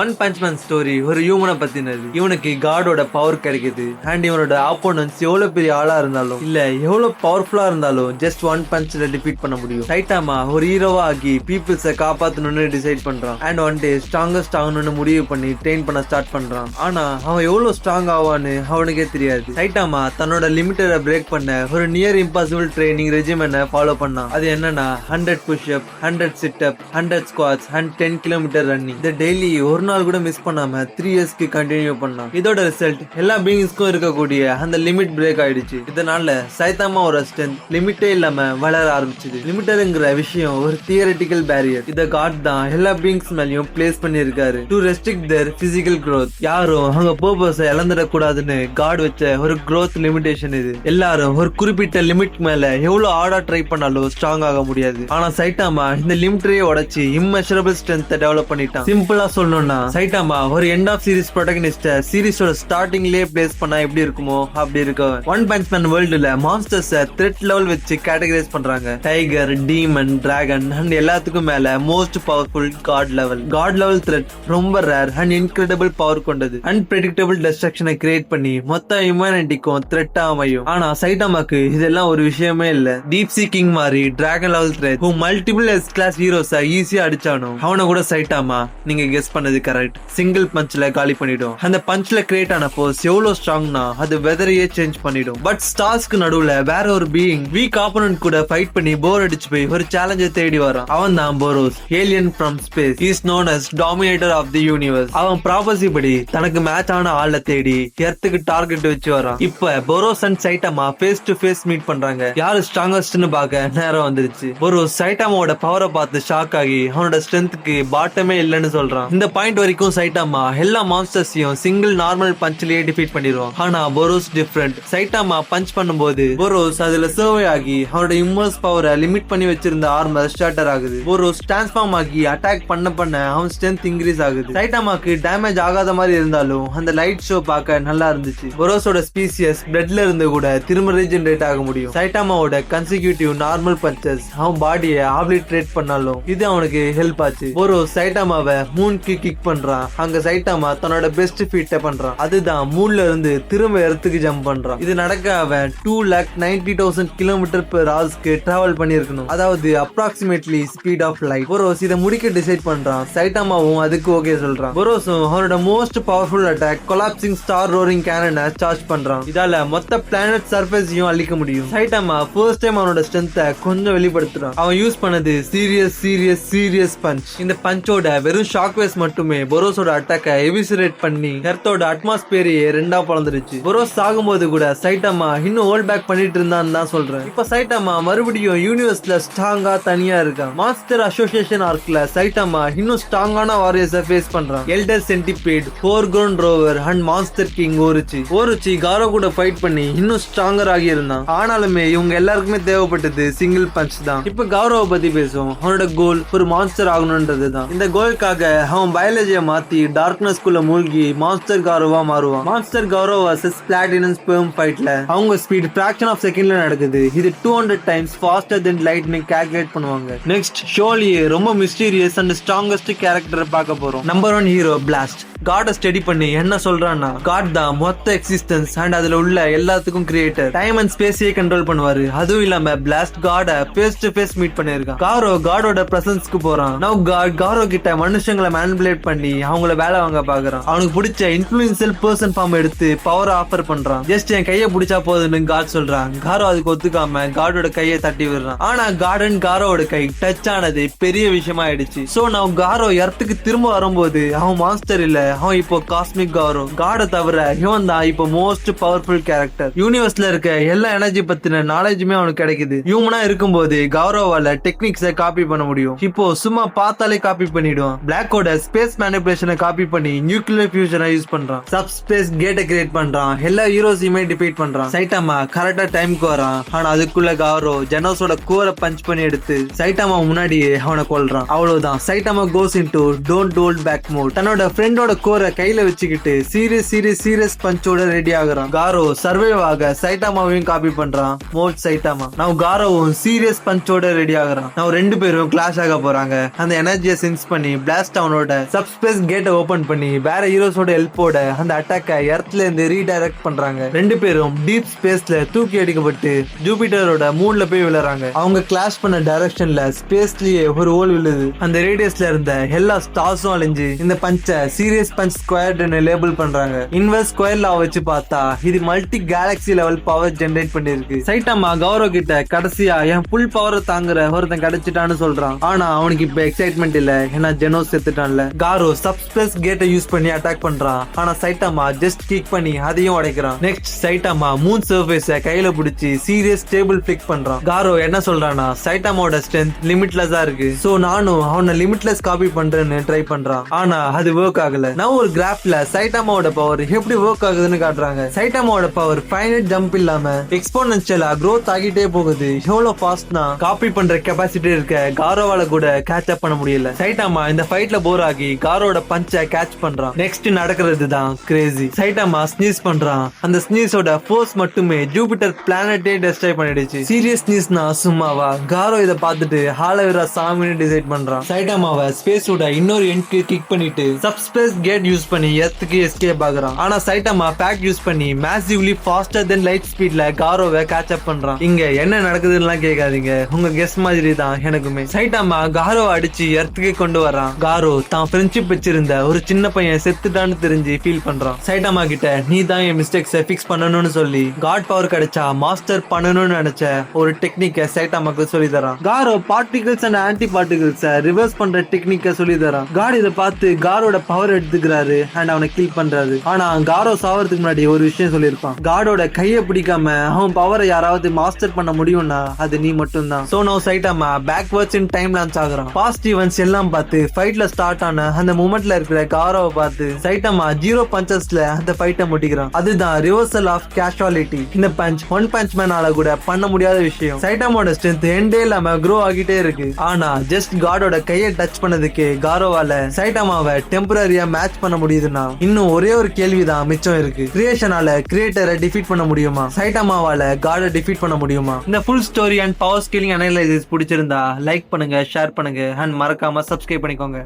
One punch man story ஒரு ஹியூமனை பத்தினது. இவனுக்கு காடோட power கிடைக்குது அண்ட் இவனோட ஆப்போனன்ட்ஸ் எவ்வளவு பெரிய ஆளா இருந்தாலும் இல்ல எவ்வளவு பவர்ஃபுல்லா இருந்தாலும் ஜஸ்ட் ஒன் பஞ்ச்ல டிஃபீட் பண்ண முடியும். சைட்டாமா ஒரு ஹீரோவா ஆகி பீப்புள்ஸை காப்பாத்தணும்னு டிசைட் பண்றான் அண்ட் ஒன் டே ஸ்ட்ராங்கஸ்ட் ஆகணும்னு முடிவு பண்ணி ட்ரெயின் பண்ண ஸ்டார்ட் பண்றான். ஆனா அவன் எவ்வளவு ஸ்ட்ராங் ஆவான்னு அவனுக்கே தெரியாது. சைட்டாமா தன்னோட லிமிட்டரை பிரேக் பண்ண ஒரு நியர் இம்பாசிபிள் ட்ரைனிங் ரெஜிமென்னை ஃபாலோ பண்ணான். அது என்னன்னா 100 push up, 100 sit up, 100 squats and 10 kilometre running. இந்த டெய்லி ஒரு நாள் கூட மிஸ் பண்ணாம 3 இயர்ஸ்க்கு கண்டினியூ பண்ணான். இதோட ரிசல்ட் எல்லா பீயிங்ஸ்க்கும் இருக்கக்கூடிய அந்த லிமிட் பிரேக் ஆயிடுச்சு. இதனால சைத்தாமாவோட ஸ்ட்ரென்த் லிமிட்டே இல்லாம வளர ஆரம்பிச்சது. லிமிட்டருங்கிற விஷயம் ஒரு தியரிட்டிக்கல் பேரியர். இத காட் தான் எல்லா பீயிங்ஸ் மேலயும் பிளேஸ் பண்ணிருக்காரு to restrict their physical growth. யாரும் அவங்க பர்பஸ இழந்துடக்கூடாதுன்னு காட் வச்ச ஒரு growth லிமிடேஷன் இது. எல்லாரும் ஒரு குறிப்பிட்ட லிமிட் மேல எவ்வளவு ஆடா ட்ரை பண்ணாலும் ஸ்ட்ராங் ஆக முடியாது. ஆனா சைட்டாமா இந்த லிமிட்டரையே உடைச்சு இம்மெஷரபிள் ஸ்ட்ரென்த் டெவலப் பண்ணிட்டான். சிம்பிளா சொல்லணும்னா சைட்டாமா ஒரு எண்ட் ஆஃப் சீரிஸ் ப்ரோட்டகனிஸ்ட சீரிஸோட ஸ்டார்டிங்லயே பிளேஸ் பண்ணா எப்படி இருக்குமோ அப்படி இருக்கு. ஒன் பஞ்ச் மேன் வேர்ல்டுல மான்ஸ்டர்ஸ் த்ரெட் லெவல் வச்சு கேட்டகரைஸ் பண்றாங்க. டைகர், டீமன், டிராகன் அண்ட் எல்லாத்துக்கும் மேல most powerful god level. God level threat ரொம்ப ரேர் அண்ட் இன்கிரெடிபிள் பவர் கொண்டது. அன்பிரெடிக்டபிள் டிஸ்ட்ரக்ஷனை கிரியேட் பண்ணி மொத்த ஹியூமனிட்டிக்கும் த்ரெட்டா அமையும். ஆனா சைட்டாமாக்கு இதெல்லாம் ஒரு விஷயமே இல்ல. டீப் சி கிங் மாதிரி dragon level threat multiple S class ஹீரோஸை ஈஸியா அடிச்சானோ அவனை கூட சைட்டாமா நீங்க கெஸ் பண்ணது கரெக்ட் சிங்கிள் பஞ்ச்ல காலி பண்ணிடும். அந்த பஞ்ச்ல கிரியேட் ஆன ஃபோர்ஸ் எவ்வளவு ஸ்ட்ராங்னா அது வெதரையே சேஞ்ச் பண்ணிடும். பட் ஸ்டார்ஸ்க்கு நடுவுல வேற ஒரு பீயிங் வீக் ஆப்போனன்ட் கூட ஃபைட் பண்ணி போர் அடிச்சு போய் ஒரு சேலஞ்சை தேடி வரான். அவன் தான் Boros, alien from space. Is known as dominator of the universe. அவன் ப்ராபசி படி தனக்கு மேட்ச் ஆன ஆளை தேடி எர்த்துக்கு டார்கெட் வச்சு வரான். இப்ப Boros and Saitama face to face meet பண்றாங்க. யாரு ஸ்ட்ராங்கஸ்ட்னு பார்க்க நேரம் வந்துருச்சு. போரோஸ் சைட்டாமாவோட பவரை பார்த்து ஷாக் ஆகி அவனோட ஸ்ட்ரென்த்துக்கு பாட்டமே இல்லைன்னு சொல்றான். இந்த பாயிண்ட் வரைக்கும் சைட்டாமா எல்லா மான்ஸ்டர்ஸையும் சிங்கிள் நார்மல் பஞ்ச்லயே டிஃபீட் பண்ணிடுவான். ஆனா போரோஸ் டிஃபரெண்ட். சைட்டாமா பஞ்ச் பண்ணும்போது போரோஸ் அதுல சர்வே ஆகி அவனோட இம்மர்ஸ் பவரை லிமிட் பண்ணி வச்சிருந்த ஆர்மர் ஸ்டார்டர் ஆகுது. போரோஸ் டிரான்ஸ்ஃபார்ம் ஆகி அட்டாக் பண்ண அவன் ஸ்ட்ரென்த் இன்க்ரீஸ் ஆகுது. சைட்டாமாக்கு டேமேஜ் ஆகாத மாதிரி இருந்தாலும் அந்த லைட் ஷோ பார்க்க நல்லா இருந்துச்சு. போரோஸோட ஸ்பீசியஸ் பிளட்ல இருந்து கூட திரும்ப ரீஜெனரேட் ஆக முடியும். சைட்டாமாவோட கன்சிக்யூட்டிவ் நார்மல் பஞ்சஸ் அவன் பாடியை ஆப்லிட்ரேட் பண்ணாலும் இது அவனுக்கு ஹெல்ப் ஆச்சு. போரோஸ் சைட்டாமாவை மூன்க்கு கிக் பண்றான். அங்க சைட்டாமா தன்னோட பெஸ்ட் ஃபீட்டை பண்றான். அதுதான் மூன்ல இருந்து திரும்ப எர்த்துக்கு ஜம்ப் பண்றான். இது நடக்க அவன் 2,90,000 கிலோமீட்டர் பெர் ஹவர்ஸ்க்கு டிராவல் பண்ணிருக்கணும். அதாவது approximately speed of light. Burroughs இதை முடிக்க டிசைட் பண்றான். சைட்டாமாவும் அதுக்கு ஓகே சொல்றான். போரோஸும் அவனோட most powerful attack collapsing star roaring கேனனை சார்ஜ் பண்றான். இதால மொத்த பிளானட் சர்ஃபேஸையும் அழிக்க முடியும். சைட்டாமா ஃபர்ஸ்ட் டைம் அவனோட ஸ்ட்ரென்த்தை கொஞ்சம் வெளிப்படுத்துறான். அவன் யூஸ் பண்ணது சீரியஸ் பஞ்ச். இந்த பஞ்சோட வெறும் ஷாக் வேவ்ஸ் மட்டுமே போரோஸோட அட்டாக்கை எவிசிரேட் பண்ணி எர்த்தோட அட்மாஸ்பியரையே ரெண்டா பறந்துருச்சு. போரோஸ் சாகும்போது கூட சைட்டாமா இன்னும் ஹோல்ட் பேக் பண்ணிட்டு இருந்தான்னு தான் சொல்றேன். இப்ப சைட்டாமா மறுபடியும் யூனிவர்ஸ்ல ஸ்ட்ராங்கா தனியா இருக்கான். மாஸ்டர் அசோசியேஷன் ஆர்க்ல சைட்டாமா இன்னும் ஸ்ட்ராங்கான வாரியர்ஸை ஃபேஸ் பண்றான். Elder centipede, foreground rover and monster king Orochi Garou கூட ஃபைட் பண்ணி இன்னும் ஸ்ட்ராங்கர் ஆகி இருந்தான். ஆனாலுமே இவங்க எல்லாருக்குமே தேவைப்பட்டது சிங்கிள் பஞ்ச் தான். இப்ப கௌரவ பத்தி பேசுவோம். அவனோட கோல் ஒரு மான்ஸ்டர் ஆகணும்ன்றது தான். இந்த கோலுக்காக அவன் பயாலஜியை மாத்தி டார்க்னஸ்குள்ள மூழ்கி மான்ஸ்டர் கௌரவா மாறுவான். மான்ஸ்டர் கௌரவ வர்சஸ் பிளாட்டினம் ஸ்பெர்ம் ஃபைட்ல அவங்க ஸ்பீட் ஃபிராக்ஷன் ஆஃப் செகண்ட்ல நடக்குது. இது 200 டைம்ஸ் ஃபாஸ்டர் தென் லைட்னு கால்குலேட் பண்ணுவாங்க. நெக்ஸ்ட் ஷோலியே ரொம்ப மிஸ்டீரியஸ் அண்ட் ஸ்ட்ராங்கஸ்ட் கேரக்டர் பார்க்க போறோம். Number 1 hero blast. காட ஸ்டடி பண்ணி என்ன சொல்றான்னா காட் தான் மொத்த எக்ஸிஸ்டன்ஸ் அண்ட் அதுல உள்ள எல்லாத்துக்கும் கிரியேட்டர். டைம் அண்ட் ஸ்பேஸையே கண்ட்ரோல் பண்ணுவாரு. அதுவும் இல்லாம பிளாஸ்ட் காட ஃபேஸ் டு ஃபேஸ் மீட் பண்ணிருக்கான். காரோ காடோட பிரசன்ஸ்க்கு போறான். நவ் காரோ கிட்ட மனுஷங்களை மேனிபுலேட் பண்ணி அவங்கள வேலை வாங்க பாக்குறான். அவனுக்கு பிடிச்ச இன்ஃபுளுன்சியல் பர்சன் ஃபார்ம் எடுத்து பவர் ஆஃபர் பண்றான். ஜஸ்ட் என் கையை பிடிச்சா போதுன்னு காட் சொல்றான். காரோ அதுக்கு ஒத்துக்காம காடோட கையை தட்டி விடுறான். ஆனா கார்டன் காரோட கை டச் ஆனது பெரிய விஷயமா ஆயிடுச்சு. சோ நான் காரோ எர்த்துக்கு திரும்ப வரும்போது அவன் மாஸ்டர் இல்ல, அவன் இப்போ காஸ்மிக் காரோ. காட தவிர இவன் தான் இப்போ மோஸ்ட் பவர்ஃபுல் கேரக்டர். யூனிவர்ஸ்ல இருக்க எல்லா எனர்ஜி பத்தின நாலேஜுமே அவனுக்கு கிடைக்குது. ஹியூமனா இருக்கும்போது கௌரவால டெக்னிக்ஸை காப்பி பண்ண முடியும். இப்போ சும்மா பார்த்தாலே காப்பி பண்ணிடுவான். பிளாக்கோட ஸ்பேஸ் மேனிபுலேஷனை காப்பி பண்ணி நியூக்ளியர் ஃபியூஷனை யூஸ் பண்றான். சப் ஸ்பேஸ் கேட்டை கிரியேட் பண்றான். எல்லா ஹீரோஸையுமே டிஃபீட் பண்றான். சைட்டாமா கரெக்டா டைம்க்கு வரான். ஆனா அதுக்குள்ள கௌரவ் ஜெனோஸோட கோரை பஞ்ச் பண்ணி எடுத்து சைட்டாமா முன்னாடியே அவனை கொல்றான். அவ்வளவுதான். Saitama goes into don't hold back mode. தன்னோட ஃப்ரெண்டோட கோரை கையில வச்சுக்கிட்டு சீரியஸ் பஞ்சோட ரெடி ஆகுறான். காரோ சர்வைவ் ஆக சைட்டாமாவையும் காப்பி பண்றான். Mode Saitama. நான் காரோவும் சீரியஸ் பஞ்சோட ரெடி ஆகுறான். நான் ரெண்டு பேரும் கிளாஷ் ஆக போறாங்க. அந்த எனர்ஜியை சென்ஸ் பண்ணி பிளாஸ்ட் அவனோட சப்ஸ்பேஸ் கேட்டை ஓபன் பண்ணி வேற ஹீரோஸோட ஹெல்ப்போட அந்த அட்டாக்கை எர்த்ல இருந்து ரீடைரக்ட் பண்றாங்க. ரெண்டு பேரும் டீப் ஸ்பேஸ்ல தூக்கி அடிக்கப்பட்டு ஜூபிட்டரோட மூன்ல போய் விழுறாங்க. அவங்க கிளாஷ் பண்ண டைரக்ஷன்ல ஸ்பேஸ்லயே ஒரு ஹோல் விழுது. அந்த ரேடியஸ்ல இருந்த எல்லா ஸ்டார்ஸும் அழிஞ்சு இந்த பஞ்ச சீரியஸ் பஞ்ச் ஸ்கொயர்ட்னு லேபிள் பண்றாங்க. இன்வெர்ஸ் ஸ்கொயர் லா வச்சு பார்த்தா இது multi Galaxy level power generate பண்ணிருக்கு. சைட்டாமா கௌரவ கிட்ட கடைசியா என் ஃபுல் பவரை தாங்குற ஒருத்தன் கிடைச்சிட்டான்னு சொல்றான். ஆனா அவனுக்கு இப்ப எக்ஸைட்மெண்ட் இல்ல, ஏன்னா ஜெனோஸ் செத்துட்டான்ல. காரோ சப்ஸ்பேஸ் கேட்டை யூஸ் பண்ணி அட்டாக் பண்றான். ஆனா சைட்டாமா ஜஸ்ட் கிக் பண்ணி அதையும் உடைக்கிறான். நெக்ஸ்ட் சைட்டாமா மூன் சர்ஃபேஸ கையில பிடிச்சி சீரியஸ் டேபிள் பிளிக் பண்றான். காரோ என்ன சொல்றானா, சைட்டாமாவோட ஸ்ட்ரென்த் லிமிட்லெஸ்ஸா இருக்கு, சோ நானும் அவனை லிமிட்லெஸ் காப்பி பண்றேன்னு ட்ரை பண்றான். ஆனா அது ஒர்க் ஆகல. நான் ஒரு கிராஃப்ல சைட்டாமாவோட பவர் எப்படி ஒர்க் ஆகுதுன்னு காட்டுறாங்க. சைட்டாமாவோட பவர் ஃபைனட் ஜம்ப் இல்லாம எக்ஸ்போனன்ஷியலா growth ஆகிட்டே போகுது. எவ்வளவு ஃபாஸ்ட்னா காப்பி பண்ற கெபாசிட்டி இருக்க காரோவால கூட கேட்ச் அப் பண்ண முடியல. சைட்டாமா இந்த ஃபைட்ல போர் ஆகி காரோட பஞ்சை கேட்ச் பண்றான். நெக்ஸ்ட் நடக்கிறது தான் கிரேசி. சைட்டாமா ஸ்னீஸ் பண்றான். அந்த ஸ்னீஸோட ஃபோர்ஸ் மட்டுமே ஜூபிட்டர் பிளானட்டே டெஸ்ட்ராய் பண்ணிடுச்சு. சீரியஸ் ஸ்னீஸ்னா சும்மாவா? காரோ இத பார்த்துட்டு ஹாலவேரா சாமின்னு டிசைட் பண்றான். சைட்டாமாவை ஸ்பேஸோட இன்னொரு எண்ட்க்கு கிக் பண்ணிட்டு சப்ஸ்பேஸ் கேட் யூஸ் பண்ணி எர்த்துக்கு எஸ்கேப் ஆகுறான். ஆனா சைட்டாமா பேக் யூஸ் பண்ணி மேசிவ்லி ஃபாஸ்டர் தென் லைட் ஸ்பீட்ல காரோவை கேட்ச் அப் பண்றான். இங்க என்ன நடக்குதுன்னு கேட்காதீங்க, உங்க கெஸ் மாதிரி தான் எனக்குமே. சைட்டாமா காரோ அடிச்சு எர்த்துக்கு கொண்டு வரான். காரோ தான் ஃப்ரெண்ட்ஷிப் வச்சிருந்த ஒரு சின்ன பையன் செத்துட்டான்னு தெரிஞ்சு ஃபீல் பண்றான். சைட்டாமா கிட்ட நீ தான் என் மிஸ்டேக்ஸை ஃபிக்ஸ் பண்ணணும்னு சொல்லி காட் பவர் கிடைச்சா மாஸ்டர் பண்ணணும்னு நினைச்ச ஒரு டெக்னிக்கை சைட்டாமாக்கு சொல்லி தரான். காரோ பார்ட்டிகல்ஸ் அண்ட் ஆன்டி பார்ட்டிகல்ஸை ரிவர்ஸ் பண்ற டெக்னிக்கை சொல்லி தரான். காட் இதை பார்த்து காரோட பவர் எடுத்துக்கிறாரு அண்ட் அவனை கில் பண்றாரு. ஆனா காரோ சாவறதுக்கு முன்னாடி ஒரு விஷயம் சொல்லியிருப்பான். காடோட கையை பிடிக்காம அவன் பவரை யாராவது மாஸ்டர் பண்ண முடியும்னா அது நீ மட்டும் தான். So now Saitama backwards in time launch ஆகுறான். பாஸ்ட் ஈவென்ட்ஸ் எல்லாம் பார்த்து ஃபைட்ல ஸ்டார்ட் ஆன அந்த மூமெண்ட்ல இருக்கிற காரோவை பார்த்து சைட்டாமா 0 பஞ்சஸ்ல அந்த ஃபைட்டை முடிக்கிறான். அதுதான் ரிவர்சல் ஆஃப் கேஷுவாலிட்டி. இந்த பஞ்ச் ஒன் பஞ்ச் மேனால கூட பண்ண முடியாத விஷயம். சைட்டாமாவோட ஸ்ட்ரென்த் எண்டே இல்லாம க்ரோ ஆகிட்டே இருக்கு. ஆனா ஜஸ்ட் காடோட கையை டச் பண்ணதுக்கு காரோவால சைட்டாமாவை டெம்பரரியா மேட்ச் பண்ண முடியுதுன்னா இன்னும் ஒரே ஒரு கேள்விதான் மிச்சம் இருக்கு. கிரியேஷனால கிரியேட்டரை டிஃபீட் பண்ண முடியுமா? சைட்டாமாவால காடை டிஃபீட் பண்ண முடியுமா? இந்த full story and power scaling analysis பிடிச்சிருந்தா லைக் பண்ணுங்க, ஷேர் பண்ணுங்க அண்ட் மறக்காம சப்ஸ்கிரைப் பண்ணிக்கோங்க.